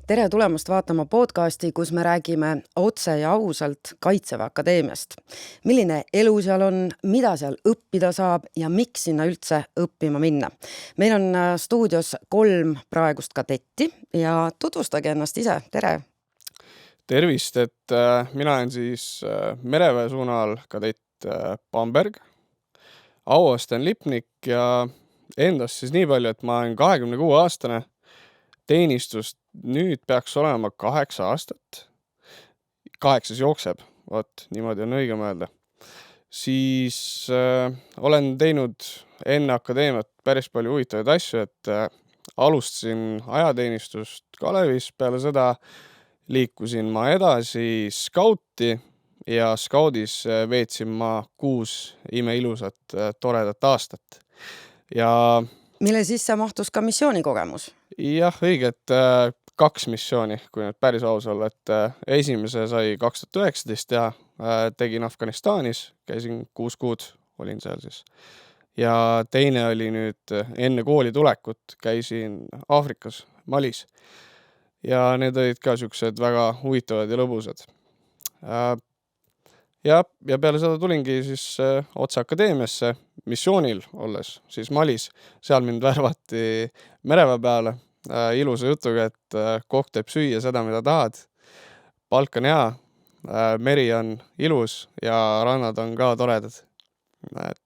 Tere tulemast vaatama podcasti, kus me räägime otse ja ausalt Kaitseväe Akadeemiast. Milline elu seal on, mida seal õppida saab ja miks sinna üldse õppima minna. Meil on stuudios 3 praegust kadetti ja tutvustage ennast ise. Tere! Tervist, et mina olen siis mereväe suunal kadett Bamberg. Auaste on Lipnik ja endast siis nii palju, et ma olen 26-aastane. Teenistust nüüd peaks olema 8 aastat. 8 jookseb, niimoodi on õige mõelda. Siis olen teinud enne akadeemiat päris palju huvitavaid asju, et alustasin ajateenistust Kalevis, peale seda liikusin ma edasi skauti ja skaudis veetsin ma 6 imeilusat toredat aastat. Ja Mille sisse mahtus ka missioonikogemus? jah, õige, et 2 missiooni, kui nüüd päris aus olla, et esimese sai 2019 ja tegin Afganistanis, käisin 6 kuud, olin seal siis. Ja teine oli nüüd enne kooli tulekut, käisin Aafrikas, Malis. Ja need olid ka siuksed väga huvitavad ja lõbusad. Ja peale seda tulingi siis otse akadeemiasse missioonil olles, siis Malis. Seal mind värvati mereväe peale ilusa jutuga, et koht teeb süüa seda, mida tahad. Palk on hea, meri on ilus ja rannad on ka toredad.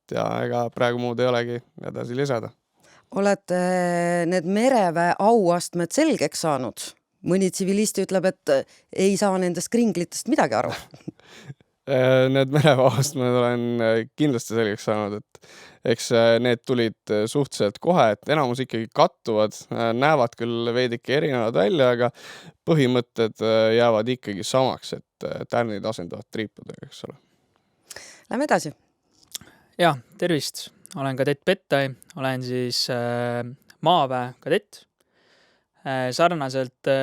Ja ega praegu muud ei olegi edasi lisada. Olete need mereväe auastmed selgeks saanud? Mõni tsivilist ütleb, et ei saa nendest kringlitest midagi aru. Need mereväe auastmed olen kindlasti selgeks saanud, et eks need tulid suhteliselt kohe, et enamus ikkagi kattuvad, näevad küll veidike erinevad välja, aga põhimõtted jäävad ikkagi samaks, et tärnid asendavad triipudega, eks ole. Lähme edasi. Ja, tervist. Olen kadett Pettai, olen siis maaväe kadett. Sarnaselt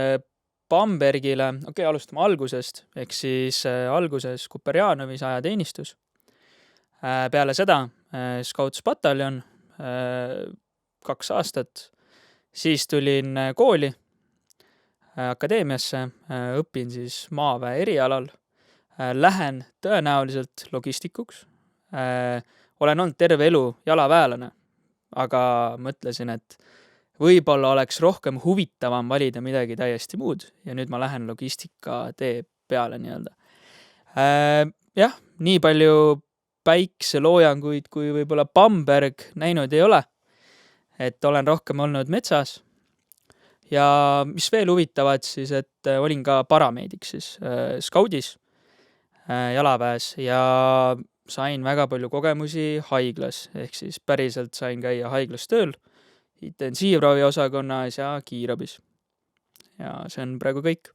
Bambergile, alustame algusest, ehk siis alguses Kuperjanovis ajateenistus. Peale seda Scouts-pataljon 2 aastat, siis tulin kooli akadeemiasse, õpin siis maaväe erialal, lähen tõenäoliselt logistikuks. Olen olnud terve elu jalaväelane, aga mõtlesin, et võib-olla oleks rohkem huvitavam valida midagi täiesti muud ja nüüd ma lähen logistika tee peale nii-öelda. Jah, nii palju päikseloojanguid kui võib-olla Bamberg näinud ei ole, et olen rohkem olnud metsas. Ja mis veel huvitavad siis, et olin ka parameediks siis skaudis jalaväes ja sain väga palju kogemusi haiglas, ehk siis päriselt sain käia haiglas tööl, intensiivravi osakonnas ja kiirabis. Ja see on praegu kõik.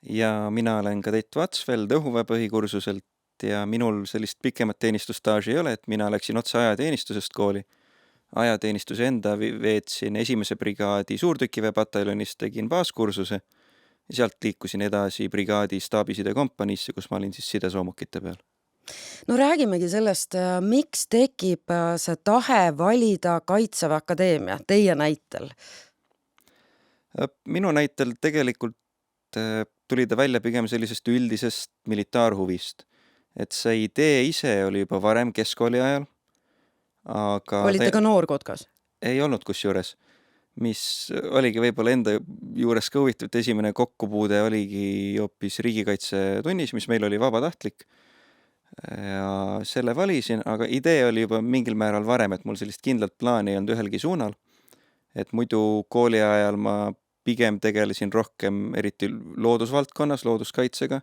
Ja mina olen kadett Vatsveld õhuväe põhikursuselt ja minul sellist pikemat teenistustaaži ei ole, et mina läksin otse ajateenistusest kooli. Ajateenistuse enda veetsin 1. brigaadi suurtükiväepataljonist, tegin baaskursuse ja sealt liikusin edasi brigaadi staabiside kompaniisse, kus ma olin siis sidesoomukite peal. No räägimegi sellest, miks tekib see tahe valida Kaitseväe Akadeemia teie näitel? Minu näitel tegelikult tuli ta välja pigem sellisest üldisest militaarhuvist. Et see idee ise oli juba varem keskkooli ajal. Aga Olite ka noorkotkas? Ei olnud kusjuures, mis oligi võib-olla enda juures ka huvitav, et esimene kokkupuude oligi hoopis riigikaitsetunnis, mis meil oli vabatahtlik. Ja selle valisin, aga idee oli juba mingil määral varem, et mul sellist kindlat plaani ei olnud ühelgi suunal. Et muidu kooli ajal ma pigem tegelesin rohkem eriti loodusvaldkonnas, looduskaitsega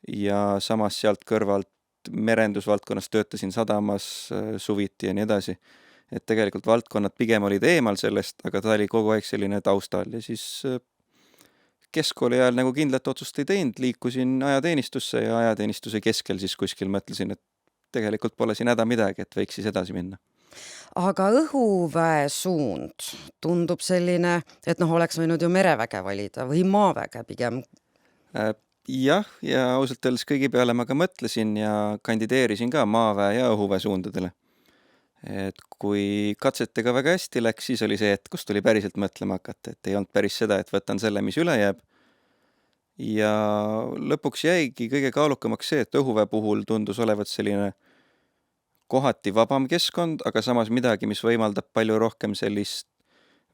ja samas sealt kõrvalt merendusvaldkonnas töötasin sadamas, suviti ja nii edasi. Et tegelikult valdkonnad pigem olid eemal sellest, aga ta oli kogu aeg selline taustal ja siis keskkooli ajal nagu kindlat otsust ei teinud, liikusin ajateenistusse ja ajateenistuse keskel siis kuskil mõtlesin, et tegelikult pole siin häda midagi, et võiks siis edasi minna. Aga õhuväe suund tundub selline, et oleks võinud ju mereväge valida või maaväge pigem. Jah, ja ausalt öeldes kõigi peale ma ka mõtlesin ja kandideerisin ka maaväe ja õhuväe suundadele. Et kui katsetega väga hästi läks, siis oli see hetk, kus tuli päriselt mõtlema hakata, et ei olnud päris seda, et võtan selle, mis üle jääb. Ja lõpuks jäigi kõige kaalukamaks see, et õhuväe puhul tundus olevat selline kohati vabam keskkond, aga samas midagi, mis võimaldab palju rohkem sellist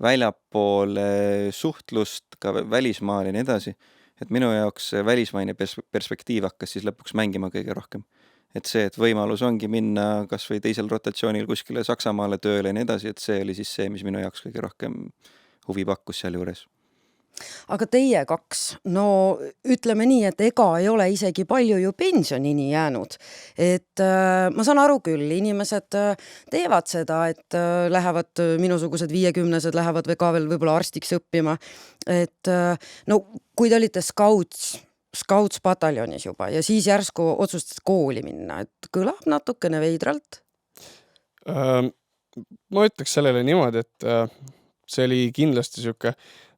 väljapoole suhtlust ka välismaal ja nii edasi. Et minu jaoks see välismaine perspektiiv hakkas siis lõpuks mängima kõige rohkem. Et see, et võimalus ongi minna kas või teisel rotatsioonil kuskile Saksamaale tööle ja nii edasi, et see oli siis see, mis minu jaoks kõige rohkem huvi pakkus seal juures. Aga teie kaks, no ütleme nii, et ega ei ole isegi palju ju pensionini jäänud. Et ma saan aru küll, inimesed teevad seda, et lähevad minusugused 50-sed, lähevad või ka veel võib-olla arstiks õppima. Et no kui te olite Scouts-pataljonis juba ja siis järsku otsustas kooli minna, et kõlab natukene veidralt. Ma ütleks sellele niimoodi, et see oli kindlasti siuke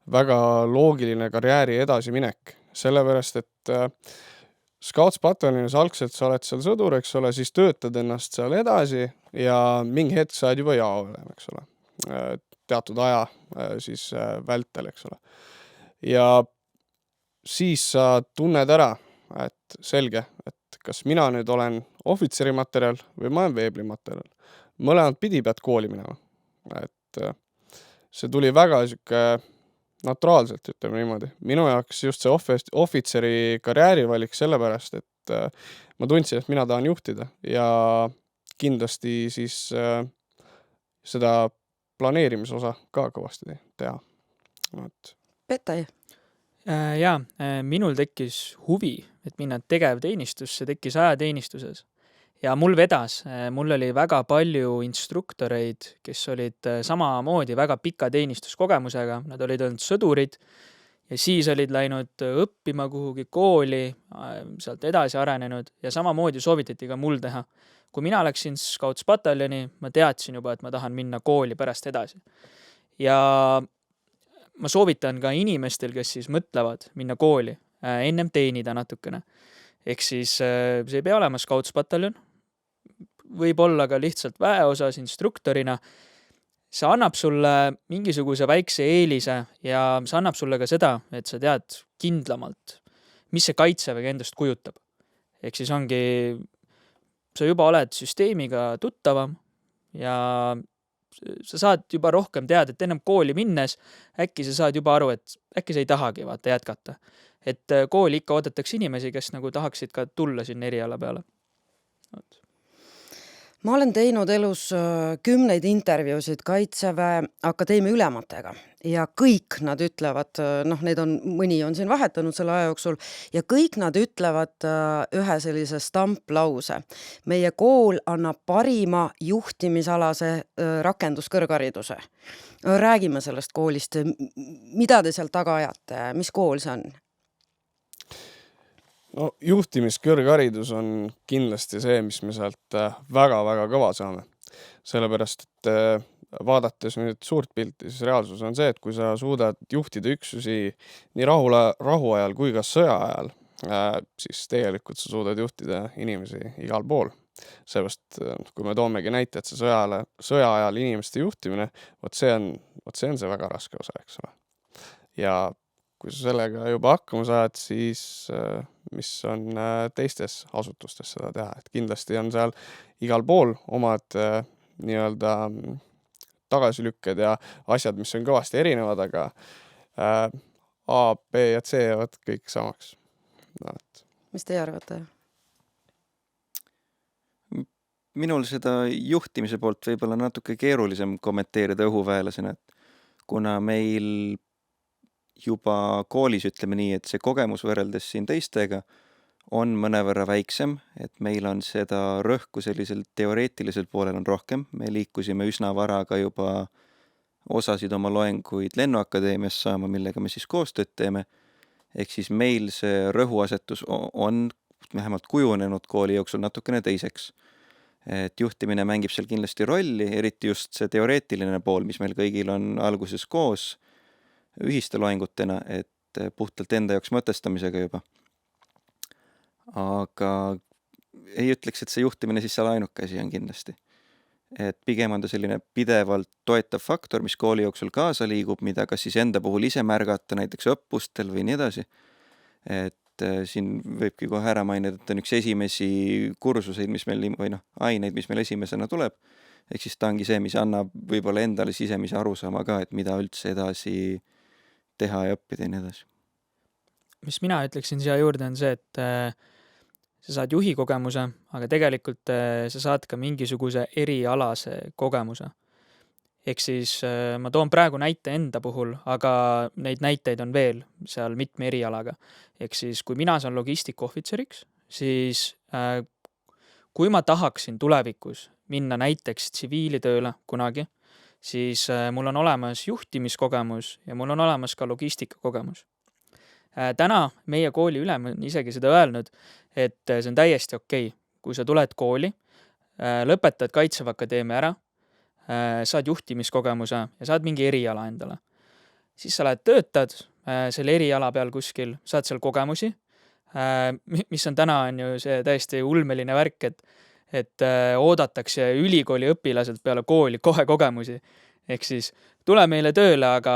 väga loogiline karjääri edasiminek, sellepärast, et Scouts-pataljonis algselt sa oled seal sõdur, eks ole, siis töötad ennast seal edasi ja mingi hetk saad juba jaole, eks ole, teatud aja siis vältel, eks ole. Ja siis sa tunned ära, et selge, et kas mina nüüd olen ohvitseri materjal või ma olen veeblimaterjal. Mõlemad pidi pead kooli minema. Et see tuli väga siuke naturaalselt, ütleme niimoodi. Minu jaoks just see ohvitseri karjääri valik sellepärast, et ma tundsin, et mina tahan juhtida ja kindlasti siis seda planeerimisosa ka kõvasti teha. Petai. Jaa, minul tekkis huvi, et minna tegevteenistusse, tekkis ajateenistuses. Ja mul vedas, mul oli väga palju instruktoreid, kes olid samamoodi väga pika teenistuskogemusega. Nad olid olnud sõdurid ja siis olid läinud õppima kuhugi kooli, sealt edasi arenenud ja samamoodi soovitati ka mul teha. Kui mina läksin Scouts-pataljoni, ma teadsin juba, et ma tahan minna kooli pärast edasi. Ja ma soovitan ka inimestel, kes siis mõtlevad minna kooli, ennem teenida natukene. Ehk siis see ei pea olema Scouts-pataljon, võib olla ka lihtsalt väeosas instruktorina. See annab sulle mingisuguse väikse eelise ja see annab sulle ka seda, et sa tead kindlamalt, mis see kaitsevägi endast kujutab. Ehk siis ongi, sa juba oled süsteemiga tuttavam ja sa saad juba rohkem teada, et ennem kooli minnes äkki sa saad juba aru, et äkki sa ei tahagi vaata jätkata. Et kooli ikka oodatakse inimesi, kes nagu tahaksid ka tulla sinna eriala peale. Ma olen teinud elus 10 intervjuusid Kaitseväe Akadeemia ülematega ja kõik nad ütlevad, need on, mõni on siin vahetanud selle aja jooksul ja kõik nad ütlevad ühe sellise stamplause. Meie kool annab parima juhtimisalase rakenduskõrghariduse. Räägime sellest koolist. Mida te seal taga ajate? Mis kool see on? No juhtimiskõrgharidus on kindlasti see, mis me sealt väga-väga kõva saame. Sellepärast, et vaadates nüüd suurt pilti, siis reaalsus on see, et kui sa suudad juhtida üksusi nii rahuajal kui ka sõja ajal, siis tegelikult sa suudad juhtida inimesi igal pool. Seepärast, kui me toomegi näite, et see sõja ajal inimeste juhtimine, see on see väga raske osa, eks ole. Ja kui sa sellega juba hakkama saad, siis mis on teistes asutustes seda teha. Et kindlasti on seal igal pool omad nii-öelda tagasilükked ja asjad, mis on kõvasti erinevad, aga A, B ja C jäävad kõik samaks. Mis teie arvate? Minul seda juhtimise poolt võib-olla natuke keerulisem kommenteerida õhuväelasena, et kuna meil juba koolis ütleme nii, et see kogemus võrreldes siin teistega on mõnevõrra väiksem, et meil on seda rõhku sellisel teoreetilisel poolel on rohkem. Me liikusime üsna vara ka juba osasid oma loenguid Lennuakadeemias saama, millega me siis koostööd teeme. Ehk siis meil see rõhuasetus on vähemalt kujunenud kooli jooksul natukene teiseks. Et juhtimine mängib seal kindlasti rolli, eriti just see teoreetiline pool, mis meil kõigil on alguses koos ühiste loengutena, et puhtalt enda jaoks mõtestamisega juba. Aga ei ütleks, et see juhtimine siis seal ainuke asi on kindlasti. et pigem on ta selline pidevalt toetav faktor, mis kooli jooksul kaasa liigub, mida kas siis enda puhul ise märgata näiteks õppustel või nii edasi. Et siin võibki kohe ära mainida, et on üks esimesi kursuseid, mis meil, või aineid, mis meil esimesena tuleb. Ehk siis ta ongi see, mis annab võib-olla endale sisemise arusaama ka, et mida üldse edasi teha ja õppida ja nii edasi. Mis mina ütleksin siia juurde on see, et sa saad juhi kogemuse, aga tegelikult sa saad ka mingisuguse erialase kogemuse. Ehk siis ma toon praegu näite enda puhul, aga neid näiteid on veel seal mitme erialaga. Ehk siis kui mina saan logistikohvitseriks, siis kui ma tahaksin tulevikus minna näiteks tsiviilitööle kunagi, siis mul on olemas juhtimiskogemus ja mul on olemas ka logistikakogemus. Täna meie kooli ülem on isegi seda öelnud, et see on täiesti okei. Kui sa tuled kooli, lõpetad Kaitseväe Akadeemia ära, saad juhtimiskogemuse ja saad mingi eriala endale. Siis sa lähed töötad selle eriala peal kuskil, saad seal kogemusi, mis on täna on ju see täiesti ulmeline värk, et oodatakse ülikooli õpilaselt peale kooli kohe kogemusi. Ehk siis tule meile tööle, aga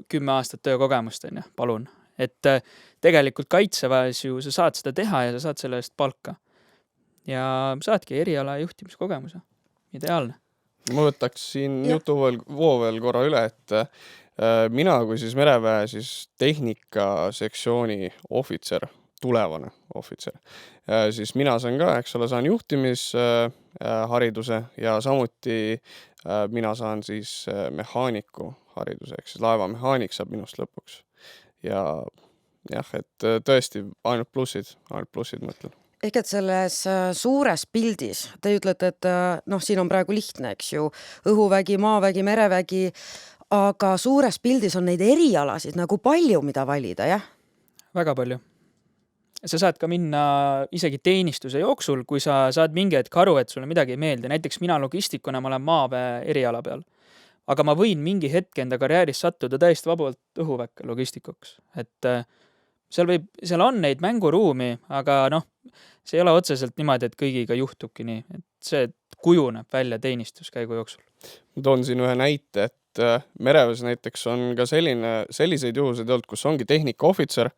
10 aastat töökogemust on, palun. Et tegelikult Kaitseväes ju sa saad seda teha ja sa saad selle eest palka. Ja saadki eriala juhtimiskogemuse. Ideaalne. Ma võtaks siin jutu veel korra üle, et mina kui siis mereväe siis tehnikasektsiooni ohvitser, tulevane ohvitser, siis mina saan ka, eks ole, saan juhtimishariduse ja samuti mina saan siis mehaaniku hariduse, ehk siis laevamehaanik saab minust lõpuks. Ja jah, et tõesti ainult plussid mõtlen. Ehk et selles suures pildis, te ütlete, et siin on praegu lihtne, eks ju, õhuvägi, maavägi, merevägi, aga suures pildis on neid erialasid nagu palju, mida valida, jah? Väga palju. Sa saad ka minna isegi teenistuse jooksul, kui sa saad mingi hetk aru, et sulle midagi ei meeldi. Näiteks mina logistikuna ma olen maaväe eriala peal. Aga ma võin mingi hetk enda karjääris sattuda täiesti vabalt õhuväkke logistikuks. Et seal on neid mänguruumi, aga see ei ole otseselt niimoodi, et kõigiga juhtubki nii. Et see kujuneb välja teenistuskäigu jooksul. Ma toon siin ühe näite, et mereväes näiteks on ka selliseid juhuseid olnud, kus ongi tehnikaohvitser,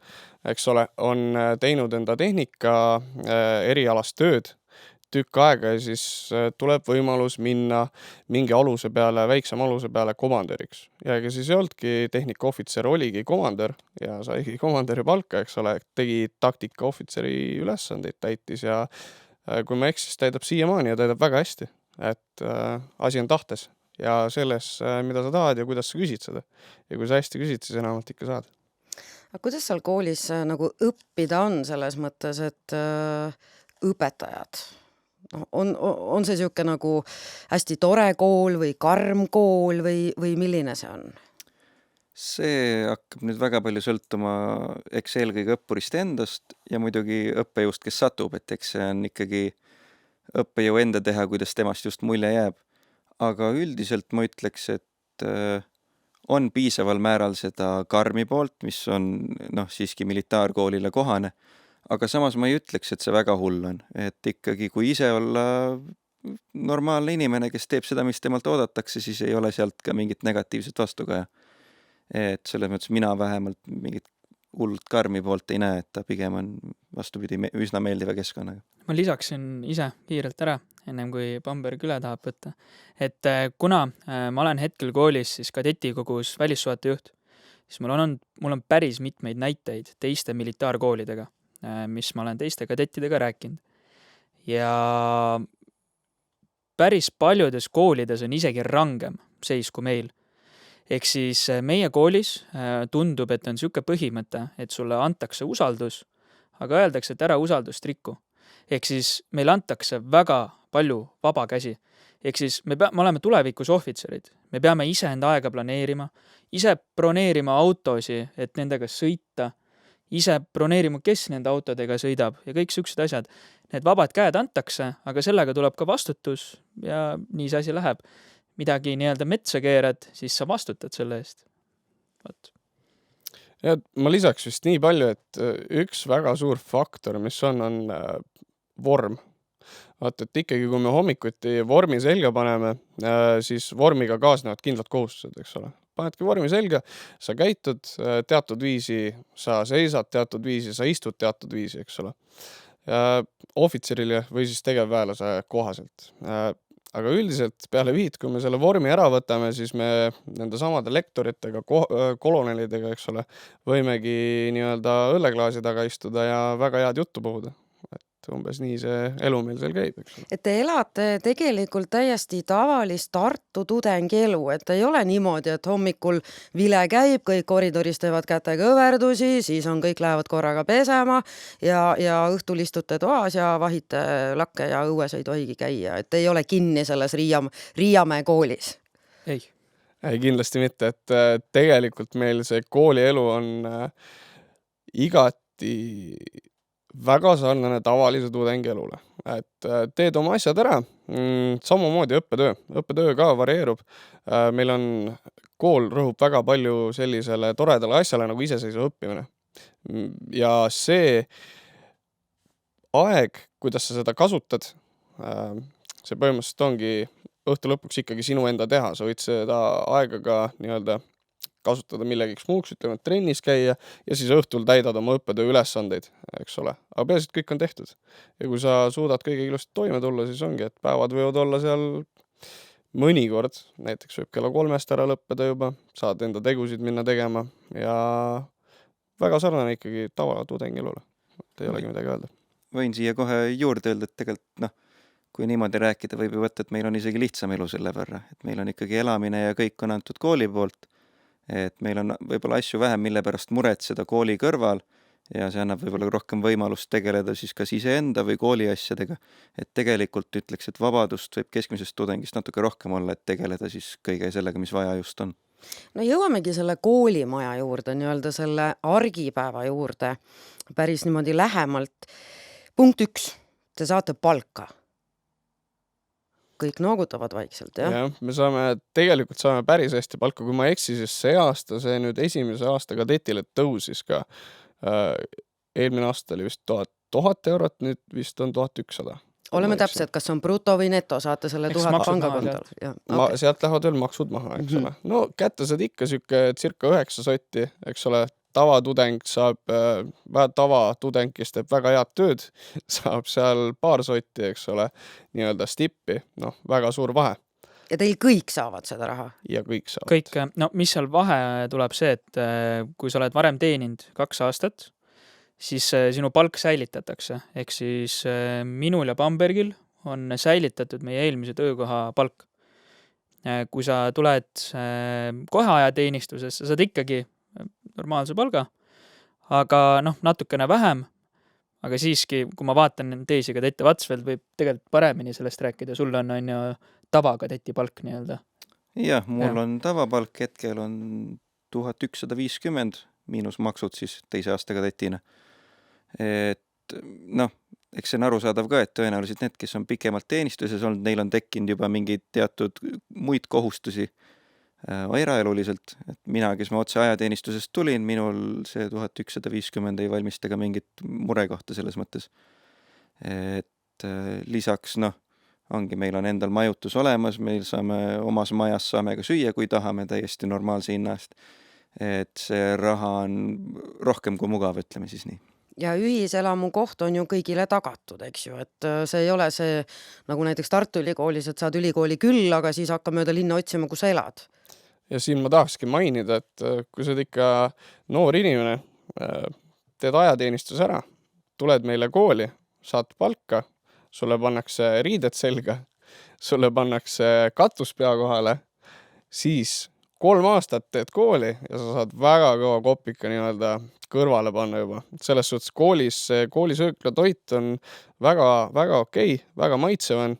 eks ole, on teinud enda tehnika erialast tööd tükk aega ja siis tuleb võimalus minna mingi aluse peale, väiksem aluse peale komandöriks. Ja ega siis ei oldki tehnikaohvitser, oligi komandör ja saigi komandöri palka, eks ole, tegi taktikaohvitseri ülesandeid täitis ja kui ma eksis, täidab siiamaani ja täidab väga hästi. Et asi on tahtes ja selles, mida sa tahad ja kuidas sa küsid seda. Ja kui sa hästi küsid, siis enamalt ikka saad. Aga kuidas seal koolis nagu õppida on selles mõttes, et õpetajad? On see siuke nagu hästi tore kool või karm kool või milline see on? See hakkab nüüd väga palju sõltuma eks eelkõige õppurist endast ja muidugi õppejõust, kes satub, et eks see on ikkagi õppejõu enda teha, kuidas temast just mulje jääb. Aga üldiselt ma ütleks, et on piisaval määral seda karmi poolt, mis on siiski militaarkoolile kohane. Aga samas ma ei ütleks, et see väga hull on. Et ikkagi, kui ise olla normaalne inimene, kes teeb seda, mis temalt oodatakse, siis ei ole sealt ka mingit negatiivset vastukaja. Et selles mõttes mina vähemalt mingit hullult karmi poolt ei näe, et ta pigem on vastupidi üsna meeldiva keskkonnaga. Ma lisaksin ise kiirelt ära, ennem kui Bamberg üle tahab võtta. Et kuna ma olen hetkel koolis siis kadetikogus välissuhete juht, siis mul on päris mitmeid näiteid teiste militaarkoolidega, mis ma olen teiste kadettidega rääkinud. Ja päris paljudes koolides on isegi rangem seis kui meil. Ehk siis meie koolis tundub, et on siuke põhimõte, et sulle antakse usaldus, aga öeldakse, et ära usaldust rikku. Ehk siis meil antakse väga palju vaba käsi. Ehk siis me oleme tulevikus ohvitserid. Me peame ise enda aega planeerima, ise broneerima autosi, et nendega sõita, ise broneerima, kes nende autodega sõidab ja kõik siuksed asjad. Need vabad käed antakse, aga sellega tuleb ka vastutus ja nii see asi läheb. Midagi nii-öelda metsa keerad, siis sa vastutad selle eest. Ja ma lisaks vist nii palju, et üks väga suur faktor, mis on vorm. Vaata, et ikkagi, kui me hommikuti vormi selga paneme, siis vormiga kaasnevad kindlad kohustused, eks ole. Panedki vormi selga, sa käitud teatud viisi, sa seisad teatud viisi, sa istud teatud viisi, eks ole. Ohvitserile või siis tegevväelase kohaselt. Aga üldiselt peale viit, kui me selle vormi ära võtame, siis me nende samade lektoritega, kolonelidega, eks ole, võimegi nii-öelda õlleklaasi taga istuda ja väga head juttu puhuda. Et umbes nii see elu meil seal käib, eks ole. Et te elate tegelikult täiesti tavalist Tartu tudengi elu, et ei ole niimoodi, et hommikul vile käib, kõik koridoris teevad kätega õverdusi, siis on kõik lähevad korraga pesema ja õhtul istute toas ja vahite lakke ja õues ei tohigi käia, et ei ole kinni selles Riiamäe koolis. Ei. Ei, kindlasti mitte, et tegelikult meil see koolielu on igati väga sarnane tavalise tudengi elule. Et teed oma asjad ära, samamoodi õppetöö. Õppetöö ka varieerub. Meil on, kool rõhub väga palju sellisele toredale asjale nagu iseseisva õppimine. Ja see aeg, kuidas sa seda kasutad, see põhimõtteliselt ongi õhtu lõpuks ikkagi sinu enda teha. Sa võid seda aega ka nii-öelda kasutada millegiks muuks, ütleme, trennis käia ja siis õhtul täidad oma õppetöö ülesandeid, eks ole. Aga peaasi, et kõik on tehtud. Ja kui sa suudad kõige ilusti toime tulla, siis ongi, et päevad võivad olla seal mõnikord, näiteks võib kella 3 ära lõppeda juba, saad enda tegusid minna tegema ja väga sarnane ikkagi tavatudengi elule. Et ei olegi midagi öelda. Võin siia kohe juurde öelda, et tegelikult kui niimoodi rääkida, võib ju võtta, et meil on isegi lihtsam elu selle võrra, et meil on ikkagi elamine ja kõik on antud kooli poolt, et meil on võib-olla asju vähem, mille pärast muretseda kooli kõrval ja see annab võib-olla rohkem võimalust tegeleda siis kas iseenda või kooli asjadega, et tegelikult ütleks, et vabadust võib keskmisest tudengist natuke rohkem olla, et tegeleda siis kõige sellega, mis vaja just on. No jõuamegi selle koolimaja juurde, nii-öelda selle argipäeva juurde päris niimoodi lähemalt. Punkt 1, te saate palka. Kõik noogutavad vaikselt, jah? Jah, me tegelikult saame päris hästi palka, kui ma eksi, siis see aasta, see nüüd esimese aasta kadetile tõusis ka. Eelmine aasta oli vist 1000 eurot, nüüd vist on 1100. Oleme täpselt, kas on bruto või neto, saate selle Eks 1000 maksud pangakontol. Sealt lähevad veel maksud maha, eks ole. No kätte saad ikka circa 9 sotti, eks ole. Tavatudeng saab, tavatudeng, kes teeb väga head tööd, saab seal paar sotti, eks ole, nii-öelda stippi, väga suur vahe. Ja teil kõik saavad seda raha? Ja kõik saavad. Kõik, mis seal vahe tuleb see, et kui sa oled varem teeninud 2 aastat, siis sinu palk säilitatakse. Ehk siis minul ja Bambergil on säilitatud meie eelmise töökoha palk. Kui sa tuled kohe ajateenistuses, sa saad ikkagi normaalse palga, aga natukene vähem, aga siiski, kui ma vaatan teisi kadette Vatsveld, võib tegelikult paremini sellest rääkida. Sul on ju tavakadeti palk nii-öelda. Jah, mul on tavapalk, hetkel on 1150 miinus maksud siis teise aasta kadetina. Et eks see on arusaadav ka, et tõenäoliselt need, kes on pikemalt teenistuses olnud, neil on tekkinud juba mingid teatud muid kohustusi eraeluliselt, et mina, kes ma otse ajateenistusest tulin, minul see 1150 ei valmista ka mingit murekohta selles mõttes. Et lisaks, ongi, meil on endal majutus olemas, meil saame omas majas saame ka süüa, kui tahame täiesti normaalse hinna eest. Et see raha on rohkem kui mugav, ütleme siis nii. Ja ühiselamu koht on ju kõigile tagatud, eks ju, et see ei ole see, nagu näiteks Tartu Ülikoolis, et saad ülikooli küll, aga siis hakka mööda linna otsima, kus sa elad. Ja siin ma tahakski mainida, et kui sa oled ikka noor inimene, teed ajateenistus ära, tuled meile kooli, saad palka, sulle pannakse riided selga, sulle pannakse katus pea kohale, siis 3 aastat teed kooli ja sa saad väga kõva kopika nii-öelda kõrvale panna juba. Selles suhtes koolisöökla toit on väga okei, väga maitsev on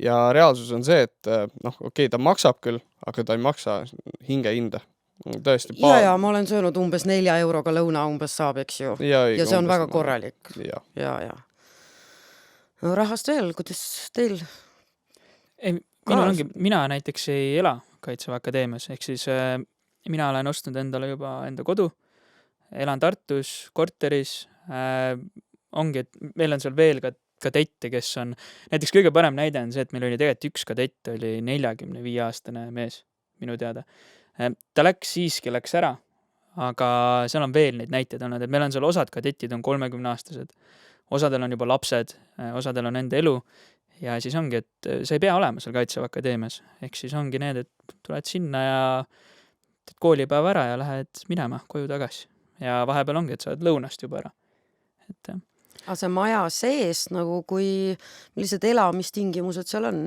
ja reaalsus on see, et ta maksab küll, aga ta ei maksa hinge hinda. Tõesti, ja ma olen söönud umbes 4 euroga lõuna umbes saab, eks ju. Ja see on väga korralik. Ja. No rahast veel, kuidas teil? Mina näiteks ei ela Kaitseväe Akadeemias, ehk siis mina olen ostnud endale juba enda kodu, elan Tartus, korteris, ongi, et meil on seal veel ka kadette, kes on, näiteks kõige parem näide on see, et meil oli tegelikult üks kadett, oli 45-aastane mees, minu teada. Ta siiski läks ära, aga seal on veel neid näiteid olnud, et meil on seal osad kadetid on 30-aastased, osadel on juba lapsed, osadel on enda elu ja siis ongi, et sa ei pea olema seal Kaitseväe Akadeemias. Ehk siis ongi need, et tuled sinna ja teed koolipäeva ära ja lähed minema koju tagasi. Ja vahepeal ongi, et sa oled lõunast juba ära. Et Aga see maja sees nagu millised elamistingimused seal on?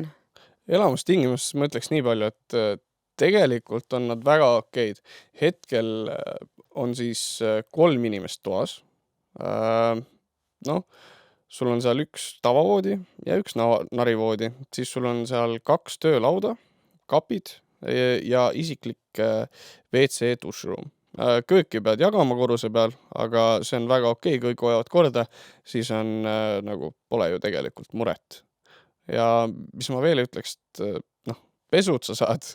Elamustingimustes ma ütleks nii palju, et tegelikult on nad väga okeid. Hetkel on siis 3 inimest toas. Noh, sul on seal üks tavavoodi ja üks narivoodi. Siis sul on seal 2 töölauda, kapid ja isiklik WC dušruum. Kööki pead jagama korruse peal, aga see on väga okei, kõik hoiavad korda, siis on nagu pole ju tegelikult muret. Ja mis ma veel ütleks, et pesud sa saad,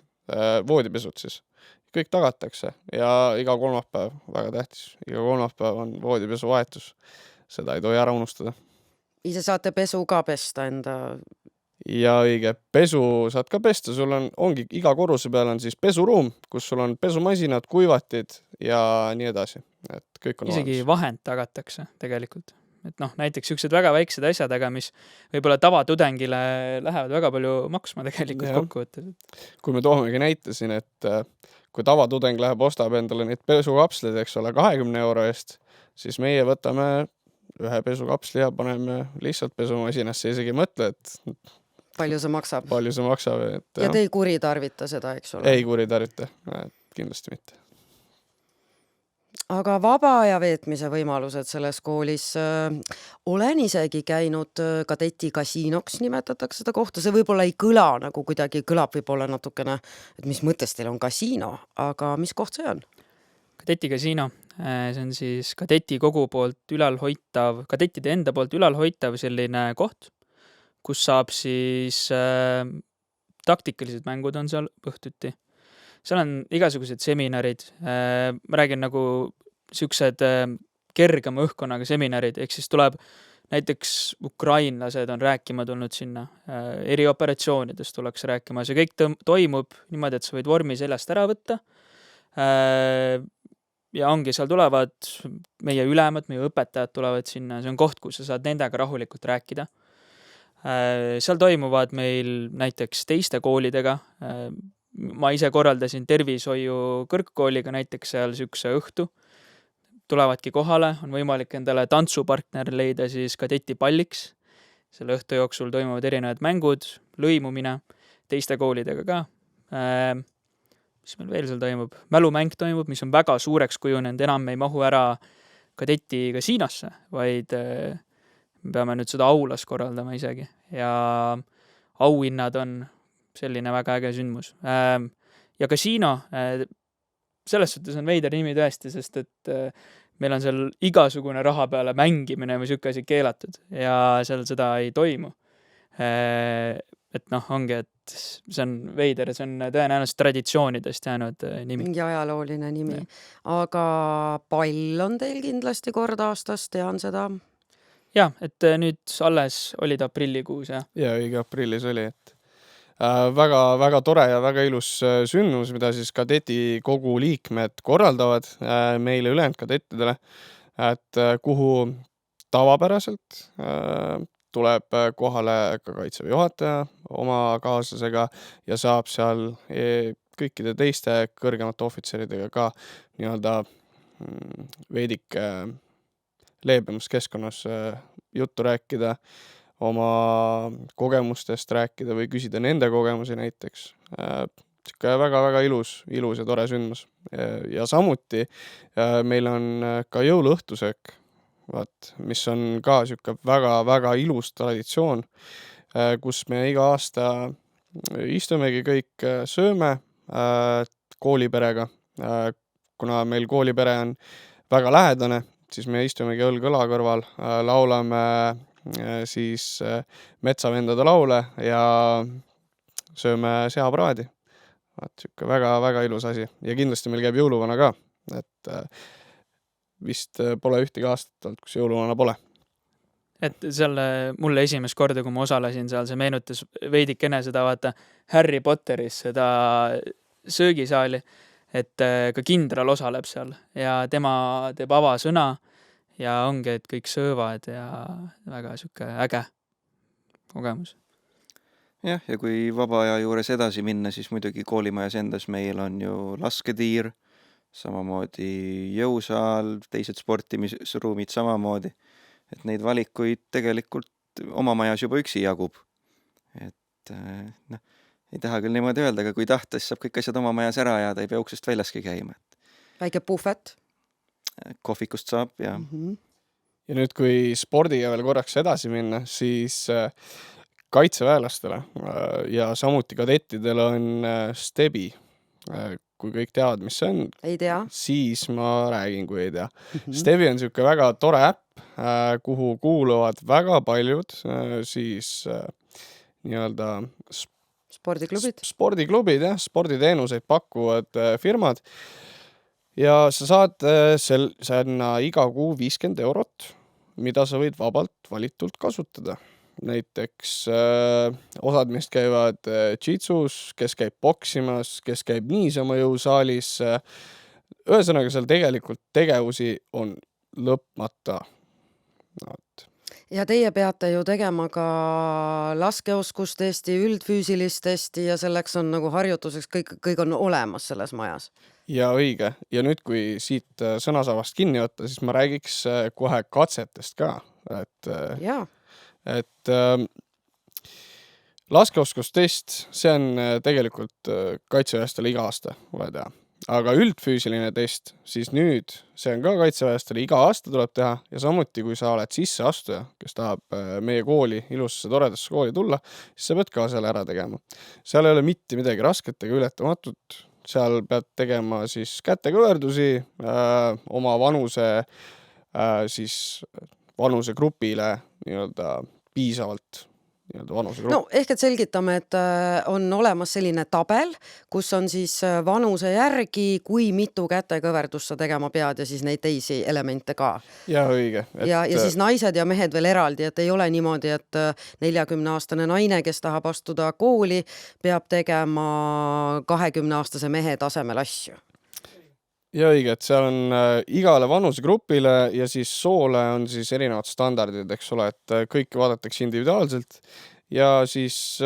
voodipesud siis. Kõik tagatakse ja iga kolmapäev, väga tähtis, iga kolmapäev on voodipesu vahetus. Seda ei tohi ära unustada. Ise saate pesu ka pesta enda? Ja õige, pesu saad ka pesta, sul ongi iga korruse peal on siis pesuruum, kus sul on pesumasinad, kuivatid ja nii edasi. Et kõik on isegi olemas. vahend tagatakse tegelikult. Et näiteks siuksed väga väiksed asjad, aga mis võib-olla tavatudengile lähevad väga palju maksma tegelikult kokkuvõttes. Kui me toomegi näite siin, et kui tavatudeng läheb, ostab endale neid pesukapsleid, eks ole, 20 euro eest, siis meie võtame ühe pesukapsli ja paneme lihtsalt pesumasinasse, isegi mõtle, et palju see maksab? palju see maksab. Ja te ei kuritarvita seda, eks ole? Ei kuritarvita, kindlasti mitte. Aga vaba aja veetmise võimalused selles koolis. Olen isegi käinud kadeti kasiinoks, nimetatakse seda kohta. See võib-olla ei kõla, nagu kuidagi kõlab võib-olla natukene, et mis mõttes teil on kasiino, aga mis koht see on? Kadeti kasiino, see on siis kadeti kogu poolt ülalhoitav, kadettide enda poolt ülalhoitav selline koht, kus saab siis taktikalised mängud on seal õhtuti. Seal on igasugused seminarid, ma räägin nagu siuksed kergema õhkkonnaga seminarid, ehk siis tuleb näiteks ukrainlased on rääkima tulnud sinna, erioperatsioonidest tullakse rääkima, see kõik toimub niimoodi, et sa võid vormi seljast ära võtta ja ongi, seal tulevad meie ülemad, meie õpetajad tulevad sinna, see on koht, kus sa saad nendega rahulikult rääkida. Seal toimuvad meil näiteks teiste koolidega, ma ise korraldasin tervishoiu kõrgkooliga näiteks seal siukse õhtu, tulevadki kohale, on võimalik endale tantsupartner leida siis kadeti palliks, selle õhtu jooksul toimuvad erinevad mängud, lõimumine, teiste koolidega ka. Mis meil veel seal toimub? Mälumäng toimub, mis on väga suureks kujunenud, enam ei mahu ära kadeti kasiinosse, vaid me peame nüüd seda aulas korraldama isegi ja auhinnad on selline väga äge sündmus. Ja kasiino, selles suhtes on veider nimi tõesti, sest et meil on seal igasugune raha peale mängimine või siuke asi keelatud ja seal seda ei toimu. Et ongi, et see on veider, see on tõenäoliselt traditsioonidest jäänud nimi. Mingi ajalooline nimi. Aga pall on teil kindlasti kord aastas, tean seda. Ja, et nüüd alles oli ta aprillikuus. Ja õige aprillis oli, et väga, väga tore ja väga ilus sündmus, mida siis kadeti kogu liikmed korraldavad meile ülejäänud kadettidele, et kuhu tavapäraselt tuleb kohale ka Kaitseväe juhataja oma kaaslasega ja saab seal kõikide teiste kõrgemate ohvitseridega ka nii-öelda veidike leebemas keskkonnas juttu rääkida, oma kogemustest rääkida või küsida nende kogemusi näiteks. Väga-väga ilus ja tore sündmus. Ja samuti meil on ka jõuluõhtusöök, mis on ka siuke väga-väga ilus traditsioon, kus me iga aasta istumegi kõik sööme kooliperega. Kuna meil koolipere on väga lähedane, siis me istumegi õlg õla kõrval, laulame siis metsavendade laule ja sööme seapraadi. Siuke väga-väga ilus asi. Ja kindlasti meil käib jõuluvana ka, et vist pole ühtegi aastat olnud, kus jõuluvana pole. et seal mulle esimest korda, kui ma osalesin seal, see meenutas veidikene seda, vaata, Harry Potteris seda söögisaali, et ka kindral osaleb seal ja tema teeb avasõna ja ongi, et kõik söövad ja väga sihuke äge kogemus. jah, ja kui vaba aja juures edasi minna, siis muidugi koolimajas endas meil on ju lasketiir, samamoodi jõusaal, teised sportimisruumid samamoodi. Et neid valikuid tegelikult oma majas juba üksi jagub. Et noh, ei taha küll niimoodi öelda, aga kui tahta, siis saab kõik asjad oma majas ära ajada, ei pea uksest väljaski käima. Väike puhvet. Kohvikust saab ja Ja nüüd, kui spordiga veel korraks edasi minna, siis kaitseväelastele ja samuti kadettidel on Stebi. Kui kõik teavad, mis see on, Ei tea. siis ma räägin, kui ei tea. Stebi on siuke väga tore äpp, kuhu kuuluvad väga paljud siis nii-öelda Spordiklubid. spordiklubid, jah, sporditeenuseid pakkuvad firmad. Ja sa saad sinna iga kuu 50 €, mida sa võid vabalt valitult kasutada. Näiteks osad meist käivad jitsus, kes käib boksimas, kes käib niisama jõusaalis. Ühesõnaga, seal tegelikult tegevusi on lõpmata. Ja teie peate ju tegema ka laskeoskustesti, üldfüüsilistesti ja selleks on nagu harjutuseks kõik on olemas selles majas. Ja õige. Ja nüüd, kui siit sõnasabast kinni võtta, siis ma räägiks kohe katsetest ka. Jaa. Et laskeoskustest, see on tegelikult kaitseväestele iga aasta vaja teha. Aga üldfüüsiline test, siis nüüd see on ka kaitseväestele iga aasta tuleb teha ja samuti, kui sa oled sisseastuja, kes tahab meie kooli, ilusasse toredasse kooli tulla, siis sa pead ka selle ära tegema. Seal ei ole mitte midagi rasket ega ületamatut. Seal pead tegema siis kätekõverdusi oma vanusegrupile nii-öelda piisavalt nii-öelda vanusegrupp. No ehk et selgitame, et on olemas selline tabel, kus on siis vanuse järgi, kui mitu kätekõverdust sa tegema pead ja siis neid teisi elemente ka. Ja õige. Ja siis naised ja mehed veel eraldi, et ei ole niimoodi, et 40-aastane naine, kes tahab astuda kooli, peab tegema 20-aastase mehe tasemel asju. Ja õige, et seal on igale vanusegrupile ja siis soole on siis erinevad standardid, eks ole, et kõiki vaadatakse individuaalselt ja siis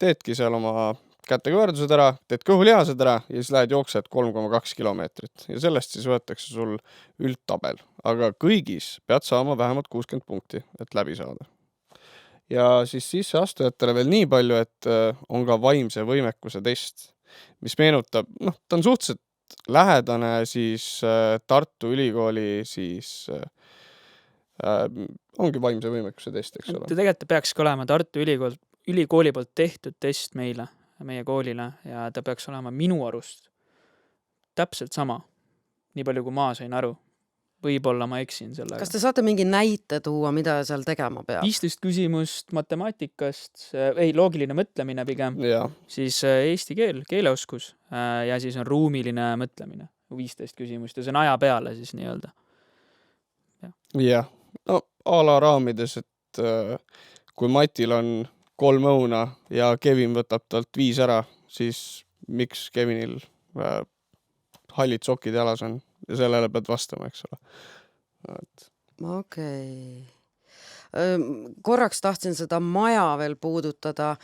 teedki seal oma kätekõverdused ära, teed kõhulihased ära ja siis lähed jooksed 3,2 kilomeetrit ja sellest siis võetakse sul üldtabel, aga kõigis pead saama vähemalt 60 punkti, et läbi saada. Ja siis sisseastujatele veel nii palju, et on ka vaimse võimekuse test, mis meenutab, ta on suhteliselt lähedane siis Tartu Ülikooli siis ongi vaimse võimekuse test, eks ole. Tegelikult peakski olema Tartu Ülikooli poolt tehtud test meile, meie koolile ja ta peaks olema minu arust täpselt sama, nii palju kui ma sain aru. Võib-olla ma eksin sellega. Kas te saate mingi näite tuua, mida seal tegema peab? 15 küsimust matemaatikast, loogiline mõtlemine pigem, Ja. siis eesti keel, keeleoskus ja siis on ruumiline mõtlemine, 15 küsimust ja see on aja peale siis nii-öelda. Jah, no ala raamides, et kui Matil on 3 õuna ja Kevin võtab talt 5 ära, siis miks Kevinil hallid sokid jalas on ja sellele pead vastama, eks ole. Okei. Korraks tahtsin seda maja veel puudutada.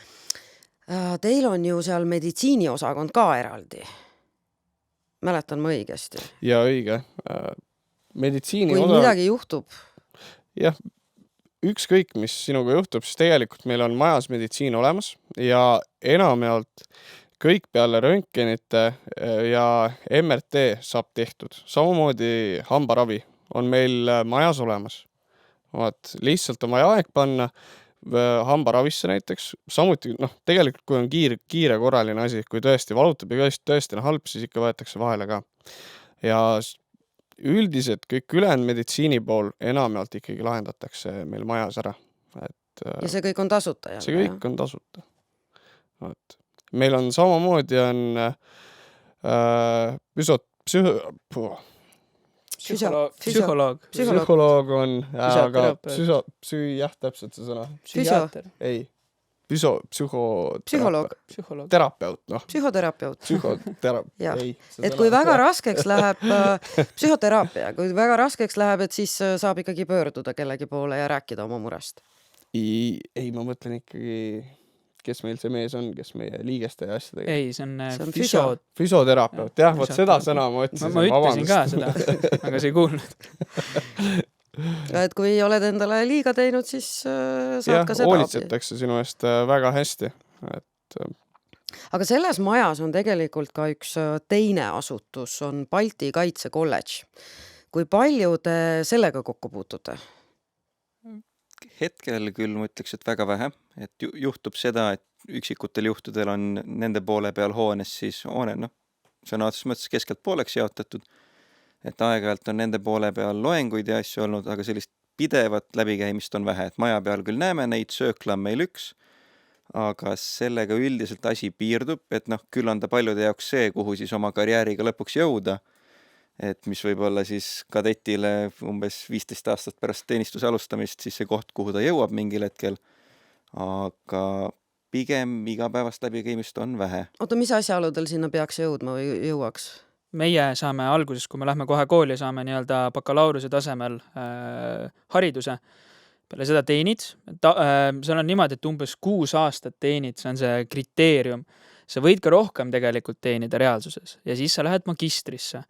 Teil on ju seal meditsiiniosakond ka eraldi. Mäletan ma õigesti. Ja õige. Meditsiini Kui midagi juhtub. Jah, ükskõik, mis sinuga juhtub, siis tegelikult meil on majas meditsiin olemas ja enamjaolt kõik peale röntgenite ja MRT saab tehtud. Samamoodi hambaravi on meil majas olemas. Lihtsalt on vaja aeg panna hambaravisse näiteks. Samuti, tegelikult kui on kiire korraline asi, kui tõesti valutab ja tõesti on halb, siis ikka võetakse vahele ka. Ja üldiselt kõik ülejäänud meditsiini pool enamjaolt ikkagi lahendatakse meil majas ära. Ja see kõik on tasuta jälle? See kõik on tasuta. Meil on Psühholoog. Psühholoog. Psühholoog on, aga Füsioterapeut. jah, täpselt see sõna. Psühhiaater. Ei. Psühholoog. Psühholoog. Terapeut, noh. Psühhoterapeut. Jaa. Ei. Et kui väga raskeks läheb psühhoteraapia, kui väga raskeks läheb, et siis saab ikkagi pöörduda kellegi poole ja rääkida oma murest. Ei, ma mõtlen ikkagi, kes meil see mees on, kes meie liigeste ja asjadega. Ei, see on See on Füsioterapeut, jah, vot seda sõna ma ütlesin. Ma ütlesin ka seda, aga sa ei kuulnud. Et kui oled endale liiga teinud, siis saad jah, ka seda abi. hoolitsetakse sinu eest väga hästi. Aga selles majas on tegelikult ka üks teine asutus, on Balti Kaitsekolledž. Kui palju te sellega kokku puutute? Hetkel küll ma ütleks, et väga vähe, et juhtub seda, et üksikutel juhtudel on nende poole peal hoones siis hoone, noh, sõna otseses mõttes keskelt pooleks jaotatud, et aeg-ajalt on nende poole peal loenguid ja asju olnud, aga sellist pidevat läbikäimist on vähe, et maja peal küll näeme neid, söökla on meil üks, aga sellega üldiselt asi piirdub, et noh, küll on ta paljude jaoks see, kuhu siis oma karjääriga lõpuks jõuda, et mis võib olla siis kadetile umbes 15 aastat pärast teenistuse alustamist, siis see koht, kuhu ta jõuab mingil hetkel, aga pigem igapäevast läbikäimist on vähe. Oota, mis asjaoludel sinna peaks jõudma või jõuaks? Meie saame alguses, kui me lähme kohe kooli, saame nii-öelda bakalaureuse tasemel hariduse. Peale seda teenid. Seal on niimoodi, et umbes 6 aastat teenid, see on see kriteerium. Sa võid ka rohkem tegelikult teenida reaalsuses ja siis sa lähed magistrisse.